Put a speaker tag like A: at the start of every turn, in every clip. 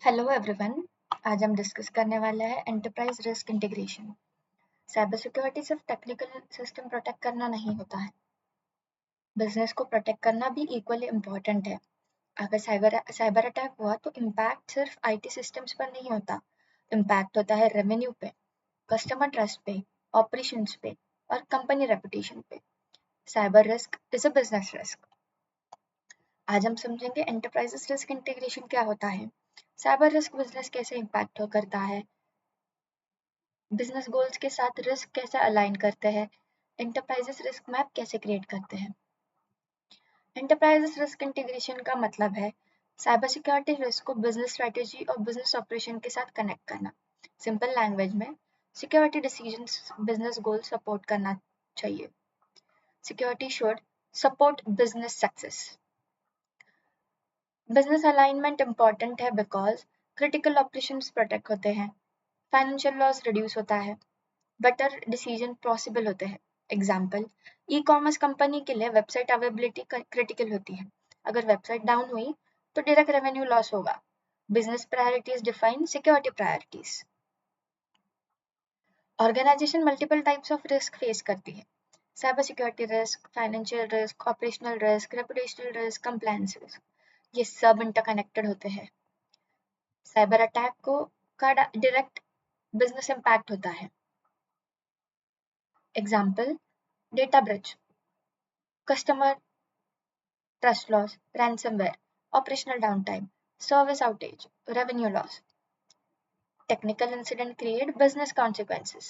A: Hello everyone. आज हम discuss करने वाले हैं enterprise risk integration. Cyber security सिर्फ टेक्निकल सिस्टम प्रोटेक्ट करना नहीं होता है, बिजनेस को प्रोटेक्ट करना भी इक्वली इम्पोर्टेंट है। अगर साइबर अटैक हुआ तो इम्पैक्ट सिर्फ आईटी सिस्टम्स पर नहीं होता, इम्पैक्ट होता है रेवेन्यू पे, कस्टमर ट्रस्ट पे, ऑपरेशंस पे और कंपनी रेपुटेशन पे। Cyber risk is a business risk. आज हम समझेंगे एंटरप्राइजेस रिस्क इंटीग्रेशन क्या होता है, साइबर रिस्क बिजनेस कैसे इम्पैक्ट करता है, बिजनेस गोल्स के साथ रिस्क कैसे अलाइन करते हैं, एंटरप्राइजेस रिस्क मैप कैसे क्रिएट करते हैं। एंटरप्राइजेस रिस्क इंटीग्रेशन का मतलब है साइबर सिक्योरिटी रिस्क को बिजनेस स्ट्रेटेजी और बिजनेस ऑपरेशन के साथ कनेक्ट करना। सिंपल लैंग्वेज में सिक्योरिटी डिसीजंस बिजनेस गोल सपोर्ट करना चाहिए। Security should support business success. Business alignment important है बिकॉज क्रिटिकल ऑपरेशंस प्रोटेक्ट होते हैं, फाइनेंशियल लॉस रिड्यूस होता है, बेटर डिसीजन पॉसिबल होते हैं। एग्जाम्पल, ई कॉमर्स कंपनी के लिए वेबसाइट अवेलेबिलिटी क्रिटिकल होती है। अगर वेबसाइट डाउन हुई तो डायरेक्ट रेवेन्यू लॉस होगा। Business priorities define security priorities. Organisation multiple types of risk face करती है। Cyber security risk, financial risk, operational risk, reputational risk, compliance risk, ये सब इंटरकनेक्टेड होते हैं। साइबर अटैक को का डायरेक्ट बिजनेस इम्पैक्ट होता है। Example, data breach, customer trust loss, ransomware, operational downtime, service outage, revenue loss. Technical incident create business consequences.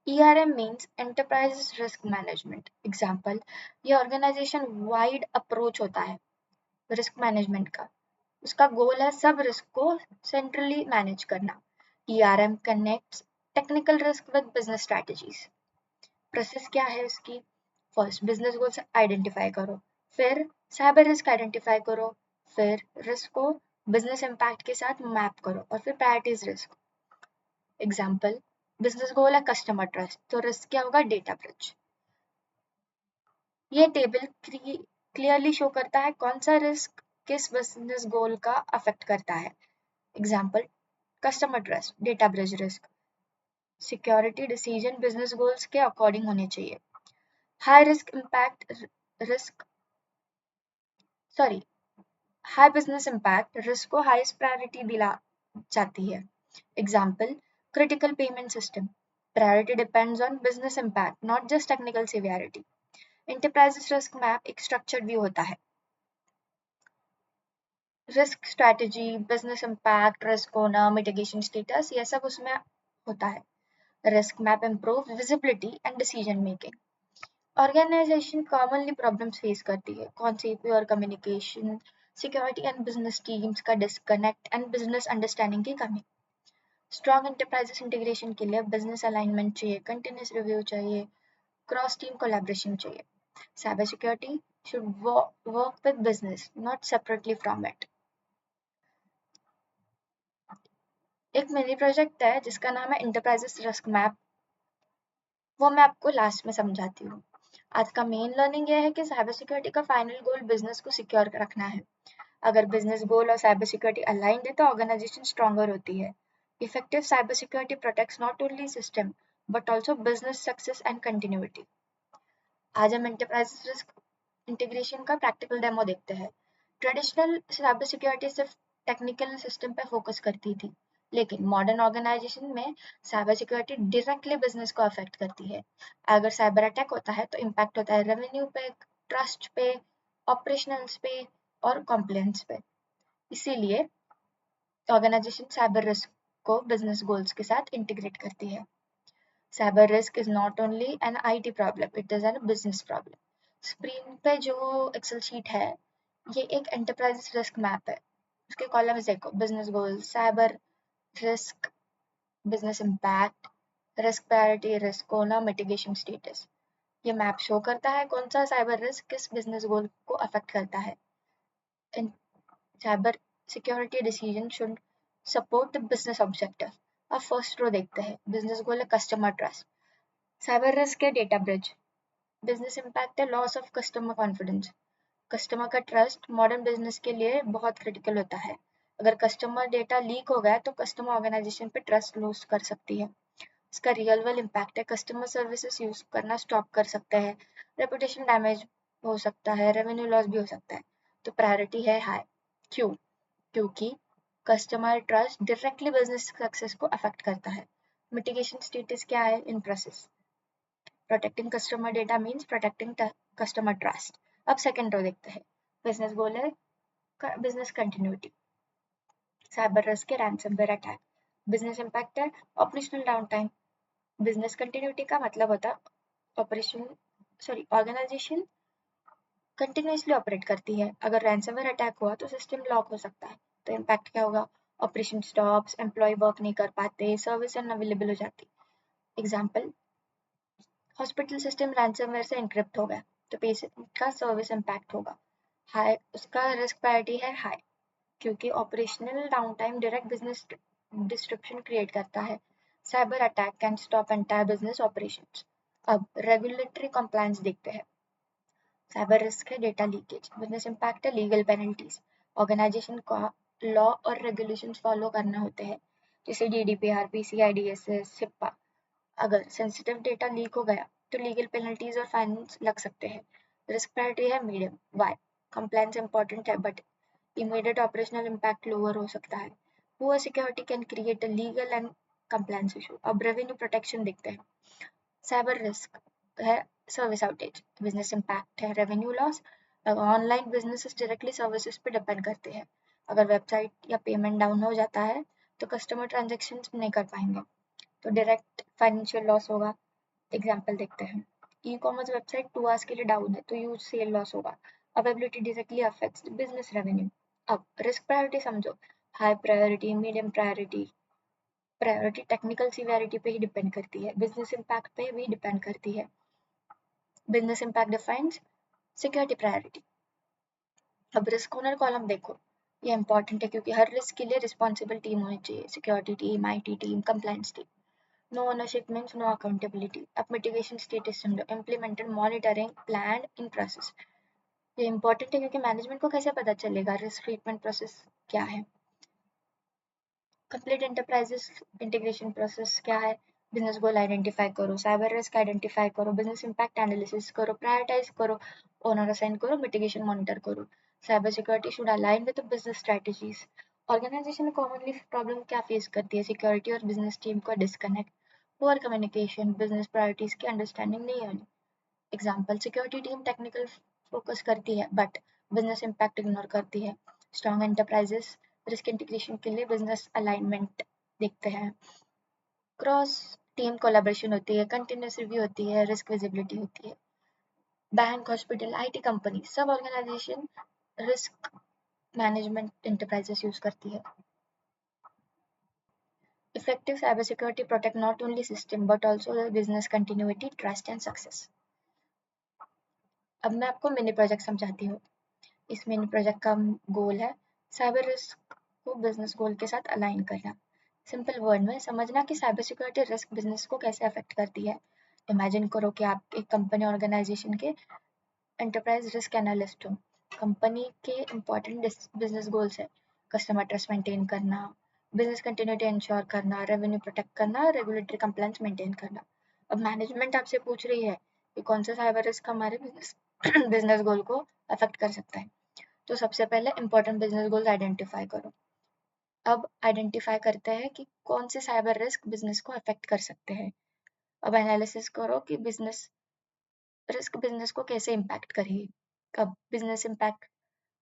A: ERM means enterprise risk management. Example, ये organization wide approach होता है risk management का. उसका goal है सब risk को centrally manage करना. ERM connects technical risk with business strategies. Process क्या है इसकी? फर्स्ट बिजनेस गोल्स आइडेंटिफाई करो, फिर साइबर रिस्क आइडेंटिफाई करो, फिर रिस्क को बिजनेस इम्पैक्ट के साथ मैप करो और फिर प्रायोरिटीज रिस्क। एग्जाम्पल, बिजनेस गोल है कस्टमर ट्रस्ट, तो रिस्क क्या होगा? Data breach. ये टेबल क्लियरली शो करता है कौन सा रिस्क किस बिजनेस गोल का अफेक्ट करता है। Example, customer trust, data breach risk. Security decision business goals के अकॉर्डिंग होने चाहिए। High risk impact risk high business impact risk को हाईएस्ट प्रायोरिटी दिला जाती है। Example, critical payment system, priority depends on business impact, not just technical severity. Enterprises risk map एक structured view होता है। Risk strategy, business impact, risk owner, mitigation status, ये सब उसमें होता है। Risk map improve visibility and decision making. Organization commonly problems face करती है, कौन सी? Poor communication, security and business teams का डिस्कनेक्ट एंड बिजनेस अंडरस्टैंडिंग की कमी। स्ट्रॉन्ग एंटरप्राइजेस इंटीग्रेशन के लिए बिजनेस अलाइनमेंट चाहिए, कंटिन्यूस रिव्यू चाहिए, क्रॉस टीम कोलैबोरेशन चाहिए। Cyber security should work with business, not separately from it. एक मिनी प्रोजेक्ट है जिसका नाम है एंटरप्राइजेस रिस्क मैप, वो मैं आपको लास्ट में समझाती हूँ। आज का मेन लर्निंग यह है कि साइबर सिक्योरिटी का फाइनल गोल बिजनेस को सिक्योर रखना है। अगर बिजनेस गोल और साइबर सिक्योरिटी अलाइंड है तो ऑर्गेनाइजेशन स्ट्रॉन्गर होती है। Effective cyber security protects not only system but also business success and continuity. आज हम एंटरप्राइज रिस्क इंटीग्रेशन का प्रैक्टिकल डेमो देखते हैं। ट्रेडिशनल साइबर सिक्योरिटी सिर्फ टेक्निकल सिस्टम पर फोकस करती थी, लेकिन मॉडर्न ऑर्गेनाइजेशन में साइबर सिक्योरिटी डायरेक्टली बिजनेस को अफेक्ट करती है। अगर साइबर अटैक होता है तो इम्पैक्ट होता है रेवेन्यू पे, ट्रस्ट पे, ऑपरेशनल्स पे और कॉम्प्लायंस पे। इसीलिए ऑर्गेनाइजेशन साइबर रिस्क को बिजनेस गोल्स के साथ इंटीग्रेट करती है। Cyber risk is not only an IT problem, it is an business problem. Screen पे जो एक्सेल शीट है, ये एक एंटरप्राइज रिस्क मैप है। उसके कॉलम्स देखो, business goals, cyber risk, business impact, risk priority, risk owner, mitigation status. ये map show करता है कौन सा साइबर रिस्क किस बिजनेस गोल को अफेक्ट करता है। Cyber security decision should support the business objective. अब फर्स्ट रो देखते हैं, बिजनेस गोल है कस्टमर ट्रस्ट, साइबर रिस्क है डेटा ब्रिज, बिजनेस इम्पैक्ट है loss of customer confidence. Customer का ट्रस्ट मॉडर्न बिजनेस के लिए बहुत क्रिटिकल होता है। अगर कस्टमर डेटा लीक हो गया तो कस्टमर ऑर्गेनाइजेशन पे ट्रस्ट लूज कर सकती है। इसका रियल वर्ल्ड इम्पैक्ट है, कस्टमर सर्विसेज यूज करना स्टॉप कर सकते हैं, रेपुटेशन डैमेज हो सकता है, रेवेन्यू लॉस भी हो सकता है। तो प्रायोरिटी है हाई। क्यों? क्योंकि customer trust directly business success को अफेक्ट करता है। मिटिगेशन स्टेटस क्या है in process? Protecting customer data means protecting customer trust. अब सेकेंड रो देखते हैं। बिजनेस गोल है बिजनेस कंटिन्यूटी, साइबर रिस्क है रैंसमवेयर अटैक, बिजनेस इम्पैक्ट है operational down time. Business continuity का मतलब होता है ऑर्गेनाइजेशन कंटिन्यूसली ऑपरेट करती है। अगर रैंसमवेयर अटैक हुआ तो सिस्टम लॉक हो सकता है। तो इम्पैक्ट क्या होगा? ऑपरेशन स्टॉप्स, एम्प्लॉय वर्क नहीं कर पाते, सर्विस अनअवेलेबल हो जाती। एग्जाम्पल, हॉस्पिटल सिस्टम रैंसमवेयर से एनक्रिप्ट हो गया तो पेशेंट का सर्विस इम्पैक्ट होगा। हाई, उसका रिस्क प्रायोरिटी है हाई, क्योंकि operational down time direct business disruption create करता है। Cyber attack can stop entire business operations. अब रेगुलेटरी कंप्लायंस देखते हैं। साइबर रिस्क है डेटा लीकेज, बिजनेस इम्पैक्ट है लीगल पेनल्टीज। ऑर्गेनाइजेशन को लॉ और रेगुलेशंस फॉलो करना होते हैं, जैसे GDPR, PCI DSS, HIPAA। अगर सेंसिटिव डेटा लीक हो गया तो लीगल पेनल्टीज और फाइन्स लग सकते हैं। रिस्क प्रायोरिटी है मीडियम। वाई? कंप्लायंस इंपॉर्टेंट है but immediate operational impact lower हो सकता है। Poor security can create a legal and compliance issue. अब रेवेन्यू प्रोटेक्शन देखते हैं। साइबर रिस्क है सर्विस आउटेज, बिजनेस इम्पैक्ट है revenue loss. Online businesses directly services पे डिपेंड करते हैं। अगर वेबसाइट या पेमेंट डाउन हो जाता है तो कस्टमर ट्रांजेक्शन नहीं कर पाएंगे, तो डायरेक्ट फाइनेंशियल लॉस होगा। एग्जाम्पल देखते हैं। ई कॉमर्स वेबसाइट 2 आवर्स के लिए डाउन है तो यूज सेल लॉस होगा। Availability directly affects business revenue. अब रिस्क प्रायोरिटी समझो, high priority, medium priority. Priority technical severity पे ही डिपेंड करती है, बिजनेस इम्पैक्ट पे भी डिपेंड करती है। Business impact defines security priority. अब रिस्क ओनर कॉलम देखो, ये इंपॉर्टेंट है क्योंकि हर रिस्क के लिए रिस्पॉन्सिबल टीम होनी चाहिए, security team, IT team, compliance team. No ownership means no accountability. अब mitigation status समझो, implemented monitoring planned in process. ये important है क्योंकि मैनेजमेंट को कैसे पता चलेगा रिस्क ट्रीटमेंट प्रोसेस क्या है। कंप्लीट एंटरप्राइजेस इंटीग्रेशन प्रोसेस क्या है? बिजनेस गोल आइडेंटिफाई करो, साइबर रिस्क आइडेंटिफाई करो, बिजनेस इम्पैक्ट एनालिसिस करो, प्रायोरिटाइज करो, ओनर असाइन करो, मिटिगेशन मॉनिटर करो। Cyber security should align with business strategies. Organisation में कॉमनली प्रॉब्लम क्या फेस करती है? सिक्योरिटी और बिजनेस टीम का disconnect, poor communication, business priorities की अंडरस्टैंडिंग नहीं होनी। Example, security team technical focus करती है बट बिजनेस इम्पैक्ट इग्नोर करती है। स्ट्रॉन्ग एंटरप्राइजेस रिस्क इंटीग्रेशन के लिए बिजनेस अलाइनमेंट देखते हैं, क्रॉस टीम कोलैबोरेशन होती है, कंटिन्यूस रिव्यू होती है, रिस्क विजिबिलिटी होती है। बैंक, हॉस्पिटल, IT कंपनी, सब organisation risk management enterprises use करती है। Effective cyber security protect not only system but also the business continuity, trust and success. अब मैं आपको मिनी प्रोजेक्ट समझाती हूँ। इस मिनी प्रोजेक्ट का गोल है साइबर रिस्क को बिजनेस गोल के साथ अलाइन करना। सिंपल वर्ड में समझना कि साइबर सिक्योरिटी रिस्क बिजनेस को कैसे अफेक्ट करती है। इमेजिन करो कि आप एक कंपनी ऑर्गेनाइजेशन के एंटरप्राइज रिस्क एनालिस्ट हो। कंपनी के इंपॉर्टेंट बिजनेस गोल्स है कस्टमर ट्रस्ट मेंटेन करना, बिजनेस कंटिन्यूटी इंश्योर करना, रेवेन्यू प्रोटेक्ट करना, रेगुलेटरी कंप्लायंस मेंटेन करना। अब मैनेजमेंट आपसे पूछ रही है कि कौन सा साइबर रिस्क हमारे बिजनेस बिजनेस गोल को अफेक्ट कर सकता है। तो सबसे पहले इंपॉर्टेंट बिजनेस गोल्स आइडेंटिफाई करो। अब आइडेंटिफाई करते हैं कि कौन से साइबर रिस्क बिजनेस को अफेक्ट कर सकते हैं। अब एनालिसिस करो कि बिजनेस रिस्क बिजनेस को कैसे इम्पैक्ट करेगी। अब बिजनेस इम्पैक्ट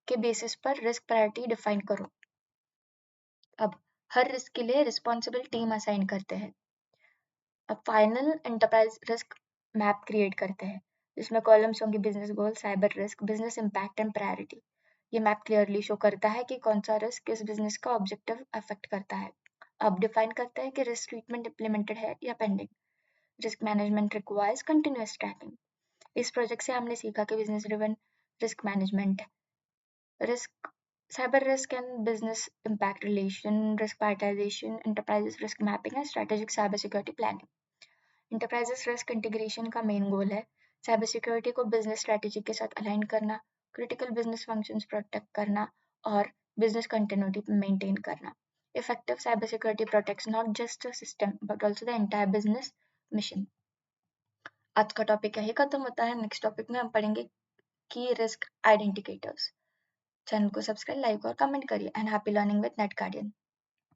A: के बेसिस पर रिस्क प्रायोरिटी डिफाइन करो। अब हर रिस्क के लिए रिस्पॉन्सिबल टीम असाइन करते हैं। अब final enterprise risk map create करते हैं जिसमें कॉलम्स होंगे business goal, cyber risk, business impact and priority. ये मैप क्लियरली शो करता है कि कौन सा रिस्क किस बिजनेस का ऑब्जेक्टिव अफेक्ट करता है। अब डिफाइन करते हैं कि रिस्क ट्रीटमेंट इम्प्लीमेंटेड है या pending. Risk management requires continuous tracking. इस प्रोजेक्ट से हमने सीखा कि business driven risk management, risk, cyber risk and business impact relation, risk prioritization, enterprises risk mapping and strategic cyber security planning. Enterprises risk integration का main goal है cyber security को business strategy के साथ align करना, critical business functions protect करना और business continuity maintain करना। Effective cyber security protects not just a system but also the entire business mission. आज का टॉपिक यही खत्म होता है। नेक्स्ट टॉपिक में हम पढ़ेंगे की रिस्क आइडेंटिकेटर्स। चैनल को सब्सक्राइब, लाइक और कमेंट करिए and happy learning with net guardian.